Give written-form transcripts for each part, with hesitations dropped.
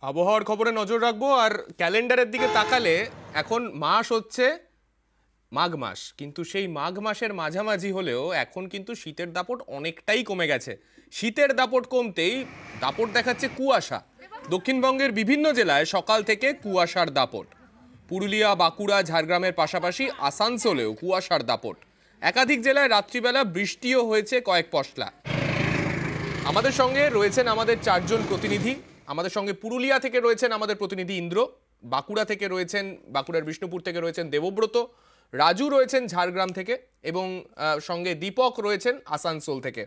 আবহাওয়ার খবরে নজর রাখবো। আর ক্যালেন্ডারের দিকে তাকালে এখন মাস হচ্ছে মাঘ মাস, কিন্তু সেই মাঘ মাসের মাঝামাঝি হলেও এখন কিন্তু শীতের দাপট অনেকটাই কমে গেছে। শীতের দাপট কমতেই দাপট দেখাচ্ছে কুয়াশা। দক্ষিণবঙ্গের বিভিন্ন জেলায় সকাল থেকে কুয়াশার দাপট। পুরুলিয়া, বাঁকুড়া, ঝাড়গ্রামের পাশাপাশি আসানসোলেও কুয়াশার দাপট। একাধিক জেলায় রাত্রিবেলা বৃষ্টিও হয়েছে কয়েক পশলা। আমাদের সঙ্গে রয়েছেন আমাদের চারজন প্রতিনিধি। আমাদের সঙ্গে পুরুলিয়া থেকে রয়েছেন আমাদের প্রতিনিধি ইন্দ্র, বাঁকুড়া থেকে রয়েছেন, বাঁকুড়ার বিষ্ণুপুর থেকে রয়েছেন দেবব্রত, রাজু রয়েছেন ঝাড়গ্রাম থেকে এবং সঙ্গে দীপক রয়েছেন আসানসোল থেকে।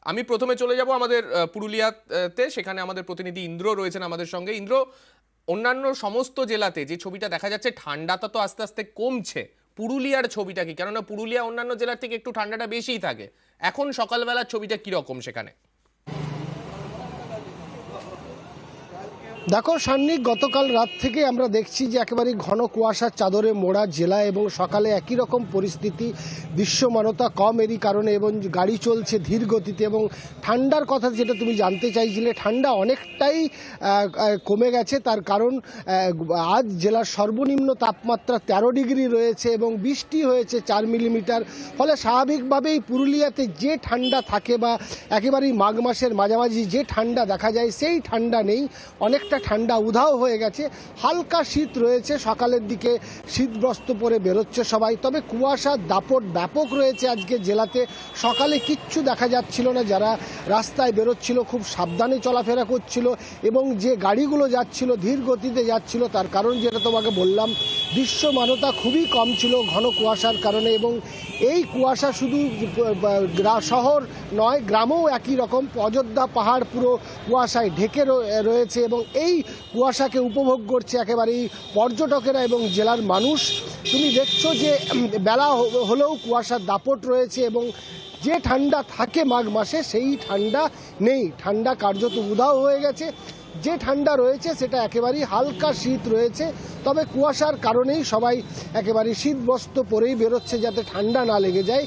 আমি প্রথমে চলে যাব আমাদের পুরুলিয়াতে, সেখানে আমাদের প্রতিনিধি ইন্দ্র রয়েছেন আমাদের সঙ্গে। ইন্দ্র, অন্যান্য সমস্ত জেলাতে যে ছবিটা দেখা যাচ্ছে, ঠান্ডাটা তো আস্তে আস্তে কমছে, পুরুলিয়ার ছবিটা কি? কেননা পুরুলিয়া অন্যান্য জেলার থেকে একটু ঠান্ডাটা বেশিই থাকে। এখন সকালবেলার ছবিটা কিরকম সেখানে? দেখো সান্নিক, গতকাল রাত থেকে আমরা দেখছি যে একেবারে ঘন কুয়াশার চাদরে মোড়া জেলা এবং সকালে একই রকম পরিস্থিতি। দৃশ্যমানতা কম এরই কারণে এবং গাড়ি চলছে ধীর গতিতে। এবং ঠান্ডার কথা যেটা তুমি জানতে চাইছিলে, ঠান্ডা অনেকটাই কমে গেছে। তার কারণ আজ জেলার সর্বনিম্ন তাপমাত্রা 13 ডিগ্রি রয়েছে এবং বৃষ্টি হয়েছে 4 মিলিমিটার। ফলে স্বাভাবিকভাবেই পুরুলিয়াতে যে ঠান্ডা থাকে বা একেবারেই মাঘ মাসের মাঝামাঝি যে ঠান্ডা দেখা যায় সেই ঠান্ডা নেই। অনেকটা ঠান্ডা উধাও হয়ে গেছে। হালকা শীত রয়েছে, সকালের দিকে শীতবস্ত্র পরে বেরোচ্ছে সবাই। তবে কুয়াশার দাপট ব্যাপক রয়েছে আজকে জেলাতে। সকালে কিচ্ছু দেখা যাচ্ছিল না, যারা রাস্তায় বেরোচ্ছিল খুব সাবধানে চলাফেরা করছিল এবং যে গাড়িগুলো যাচ্ছিল ধীর গতিতে যাচ্ছিল। তার কারণ যেটা তোমাকে বললাম, দৃশ্যমানতা খুবই কম ছিল ঘন কুয়াশার কারণে। এবং এই কুয়াশা শুধু শহর নয়, গ্রামেও একই রকম। অযোধ্যা পাহাড় পুরো কুয়াশায় ঢেকে রয়েছে এবং এই কুয়াশাকে উপভোগ করছে একেবারেই পর্যটকেরা এবং জেলার মানুষ। তুমি দেখছো যে বেলা হলেও কুয়াশার দাপট রয়েছে এবং যে ঠান্ডা থাকে মাঘ মাসে সেই ঠান্ডা নেই। ঠান্ডা কার্যত উধাও হয়ে গেছে। যে ঠান্ডা রয়েছে সেটা একেবারেই হালকা শীত রয়েছে। তবে কুয়াশার কারণেই সবাই একেবারে শীত বস্ত্র পরেই বেরোচ্ছে যাতে ঠান্ডা না লেগে যায়।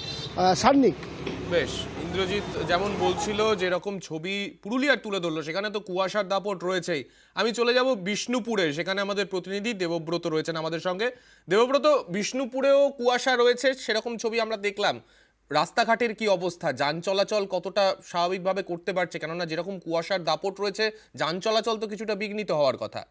সান্নিক, বেশ, ইন্দ্রজিৎ যেমন বলছিল, যেরকম ছবি পুরুলিয়ার তুলে ধরলো, সেখানে তো কুয়াশার দাপট রয়েছেই। আমি চলে যাব বিষ্ণুপুরে, সেখানে আমাদের প্রতিনিধি দেবব্রত রয়েছেন আমাদের সঙ্গে। দেবব্রত, বিষ্ণুপুরেও কুয়াশা রয়েছে, সেরকম ছবি আমরা দেখলাম। রাস্তাঘাটের কি অবস্থা? যান চলাচল কতটা স্বাভাবিকভাবে করতে পারছে? কেননা যেরকম কুয়াশার দাপট রয়েছে, যান চলাচল তো কিছুটা বিঘ্নিত হওয়ার কথা।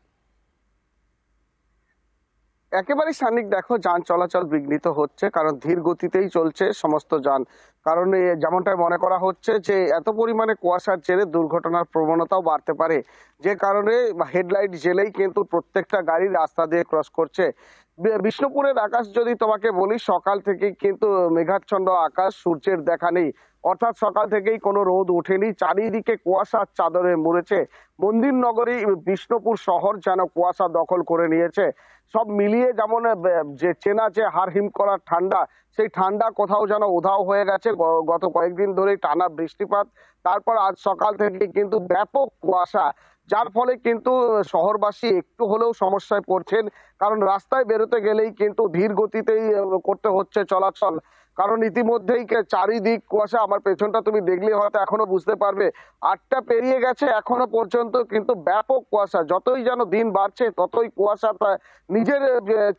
একেবারে সান্নিক, দেখো যান চলাচল বিঘ্নিত হচ্ছে, কারণ ধীর গতিতেই চলছে সমস্ত যান। কারণ যেমনটাই মনে করা হচ্ছে যে এত পরিমাণে কুয়াশার জেরে দুর্ঘটনার প্রবণতাও বাড়তে পারে, যে কারণে হেডলাইট জ্বেলেই কিন্তু প্রত্যেকটা গাড়ি রাস্তা দিয়ে ক্রস করছে। বিষ্ণুপুরের আকাশ যদি তোমাকে বলি, সকাল থেকেই কিন্তু মেঘাচ্ছন্ন আকাশ, সূর্যের দেখা নেই। অর্থাৎ সকাল থেকেই কোনো রোদ ওঠেনি, চারিদিকে কুয়াশার চাদরে মুড়েছে। মন্দির নগরী বিষ্ণুপুর শহর যেন কুয়াশা দখল করে নিয়েছে। সব মিলিয়ে যেমন যে চেনা যে হাড়হিম করার ঠান্ডা, সেই ঠান্ডা কোথাও যেন উধাও হয়ে গেছে। গত কয়েকদিন ধরেই টানা বৃষ্টিপাত, তারপর আজ সকাল থেকে কিন্তু ব্যাপক কুয়াশা, যার ফলে কিন্তু শহরবাসী একটু হলেও সমস্যায় পড়ছেন। কারণ রাস্তায় বেরোতে গেলেই কিন্তু ধীর গতিতেই করতে হচ্ছে চলাচল। কারণ ইতিমধ্যেই চারিদিক কুয়াশা। আমার পেছনটা তুমি দেখলে হয়তো এখনো বুঝতে পারবে, 8টা পেরিয়ে গেছে, এখনো পর্যন্ত কিন্তু ব্যাপক কুয়াশা। যতই যেন দিন বাড়ছে ততই কুয়াশাটা নিজের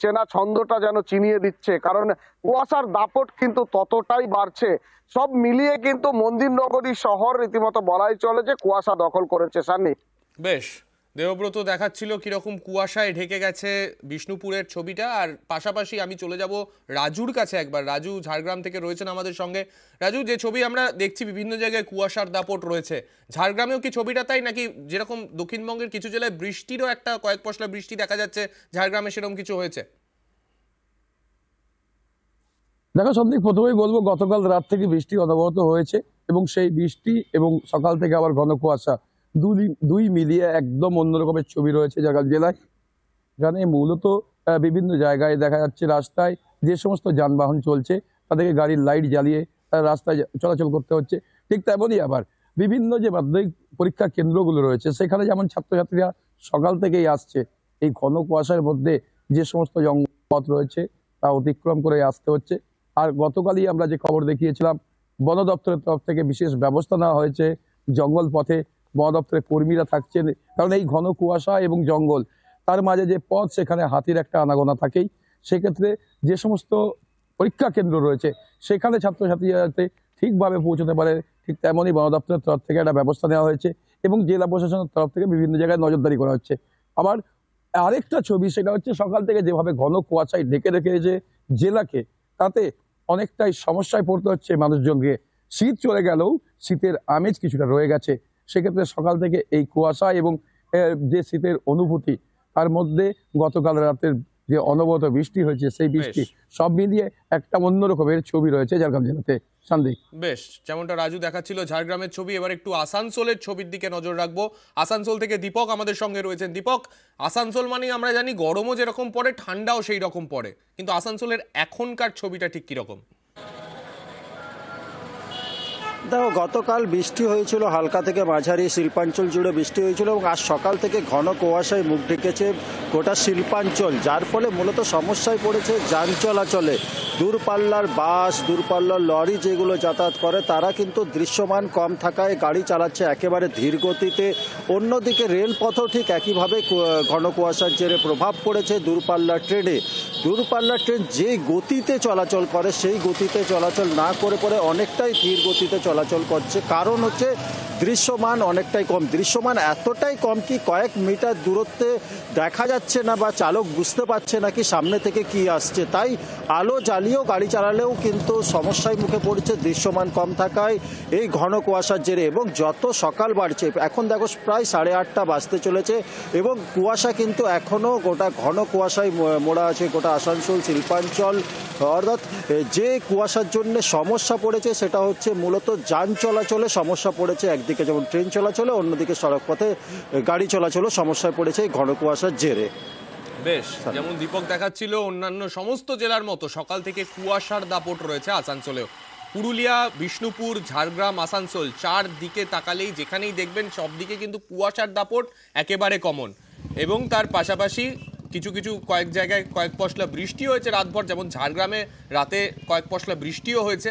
চেনা ছন্দটা যেন চিনিয়ে দিচ্ছে, কারণ কুয়াশার দাপট কিন্তু ততটাই বাড়ছে। সব মিলিয়ে কিন্তু মন্দির নগরী শহর রীতিমতো বলাই চলে যে কুয়াশা দখল করেছে। সান্নি, বেশ, দেবব্রত দেখাচ্ছিল কিরকম কুয়াশায় ঢেকে গেছে বিষ্ণুপুরের ছবিটা। আর পাশাপাশি আমি চলে যাব রাজুর কাছে একবার। রাজু ঝাড়গ্রাম থেকে রয়েছেন আমাদের সঙ্গে। রাজু, যে ছবি আমরা দেখছি বিভিন্ন জায়গায় কুয়াশার দাপট রয়েছে, ঝাড়গ্রামেও কি ছবিটা তাই, নাকি যেরকম দক্ষিণবঙ্গের কিছু জেলায় বৃষ্টিরও একটা কয়েক পশলা বৃষ্টি দেখা যাচ্ছে, ঝাড়গ্রামে সেরকম কিছু হয়েছে? দেখো সন্দীপ, প্রথমেই বলবো গতকাল রাত থেকে বৃষ্টি অনবরত হয়েছে এবং সেই বৃষ্টি এবং সকাল থেকে আবার ঘন কুয়াশা, দুই মিলিয়ে একদম অন্যরকমের ছবি রয়েছে জেলায়। এখানে মূলত বিভিন্ন জায়গায় দেখা যাচ্ছে রাস্তায় যে সমস্ত যানবাহন চলছে তাদেরকে গাড়ির লাইট জ্বালিয়ে রাস্তায় চলাচল করতে হচ্ছে। ঠিক তেমনই আবার বিভিন্ন যে মাধ্যমিক পরীক্ষা কেন্দ্রগুলো রয়েছে সেখানে যেমন ছাত্রছাত্রীরা সকাল থেকেই আসছে, এই ঘন কুয়াশার মধ্যে যে সমস্ত জঙ্গল রয়েছে তা অতিক্রম করে আসতে হচ্ছে। আর গতকালই আমরা যে খবর দেখিয়েছিলাম, বন দপ্তরের তরফ থেকে বিশেষ ব্যবস্থা নেওয়া হয়েছে জঙ্গল পথে বন দপ্তরের কর্মীরা থাকছেন, কারণ এই ঘন কুয়াশা এবং জঙ্গল তার মাঝে যে পথ, সেখানে হাতির একটা আনাগোনা থাকেই। সেক্ষেত্রে যে সমস্ত পরীক্ষা কেন্দ্র রয়েছে সেখানে ছাত্রছাত্রীরা যাতে ঠিকভাবে পৌঁছতে পারে, ঠিক তেমনই বন দপ্তরের তরফ থেকে একটা ব্যবস্থা নেওয়া হয়েছে এবং জেলা প্রশাসনের তরফ থেকে বিভিন্ন জায়গায় নজরদারি করা হচ্ছে। আবার আরেকটা ছবি, সেটা হচ্ছে সকাল থেকে যেভাবে ঘন কুয়াশায় ঢেকে রেখেছে জেলাকে, তাতে অনেকটাই সমস্যায় পড়তে হচ্ছে মানুষজনকে। শীত চলে গেলেও শীতের আমেজ কিছুটা রয়ে গেছে। সেক্ষেত্রে সকাল থেকে এই কুয়াশা এবং যে শীতের অনুভূতি, তার মধ্যে গতকাল রাতের যে অনবরত বৃষ্টি হয়েছে, সেই বৃষ্টি সব মিলিয়ে একটা অন্য রকমের ছবি রয়েছে ঝাড়গ্রাম জেলাতে। সন্দীপ, বেশ, যেমনটা রাজু দেখাচ্ছিল ঝাড়গ্রামের ছবি, এবার একটু আসানসোলের ছবির দিকে নজর রাখবো। আসানসোল থেকে দীপক আমাদের সঙ্গে রয়েছেন। দীপক, আসানসোল মানে আমরা জানি গরমও যেরকম পড়ে ঠান্ডাও সেই রকম পড়ে, কিন্তু আসানসোলের এখনকার ছবিটা ঠিক কিরকম? দেখো, গতকাল বৃষ্টি হয়েছিল, হালকা থেকে মাঝারি শিল্পাঞ্চল জুড়ে বৃষ্টি হয়েছিল এবং আজ সকাল থেকে ঘন কুয়াশায় মুখ ঢেকেছে গোটা শিল্পাঞ্চল, যার ফলে মূলত সমস্যায় পড়েছে যান চলাচলে। দূরপাল্লার বাস, দূরপাল্লার লরি যেগুলো যাতায়াত করে তারা কিন্তু দৃশ্যমান কম থাকায় গাড়ি চালাচ্ছে একেবারে ধীর গতিতে। অন্যদিকে রেলপথও ঠিক একইভাবে ঘন কুয়াশার জেরে প্রভাব পড়েছে দূরপাল্লার ট্রেনে। দূরপাল্লার ট্রেন যে গতিতে চলাচল করে সেই গতিতে চলাচল না করে পরে অনেকটাই ধীর গতিতে চলাচল করছে। কারণ হচ্ছে দৃশ্যমান অনেকটাই কম। দৃশ্যমান এতটাই কম কি কয়েক মিটার দূরত্বে দেখা যাচ্ছে না বা চালক বুঝতে পারছে না কি সামনে থেকে কি আসছে। তাই আলো জ্বালিয়েও গাড়ি চালালেও কিন্তু সমস্যায় মুখে পড়ছে দৃশ্যমান কম থাকায় এই ঘন কুয়াশার জেরে। এবং যত সকাল বাড়ছে, এখন দেখো প্রায় 8:30 বাজতে চলেছে এবং কুয়াশা কিন্তু এখনও গোটা ঘন কুয়াশায় মোড়া আছে গোটা আসানসোল শিল্পাঞ্চল। অর্থাৎ যে কুয়াশার জন্য সমস্যা পড়েছে সেটা হচ্ছে মূলত যান চলাচলে সমস্যা পড়েছে। একদিকে যেমন ট্রেন চলাচলে, অন্যদিকে সড়ক পথে গাড়ি চলাচলও সমস্যায় পড়েছে এই ঘন কুয়াশার জেরে। বেশ, যেমন দীপক দেখাচ্ছিল, অন্যান্য সমস্ত জেলার মতো সকাল থেকে কুয়াশার দাপট রয়েছে আসানসোলেও। পুরুলিয়া, বিষ্ণুপুর, ঝাড়গ্রাম, আসানসোল, চারদিকে তাকালেই যেখানেই দেখবেন সব দিকে কিন্তু কুয়াশার দাপট একেবারে কমন। এবং তার পাশাপাশি কিছু কিছু কয়েক জায়গায় কয়েক পশলা বৃষ্টি হয়েছে রাতভর, যেমন ঝাড়গ্রামে রাতে কয়েক পশলা বৃষ্টিও হয়েছে।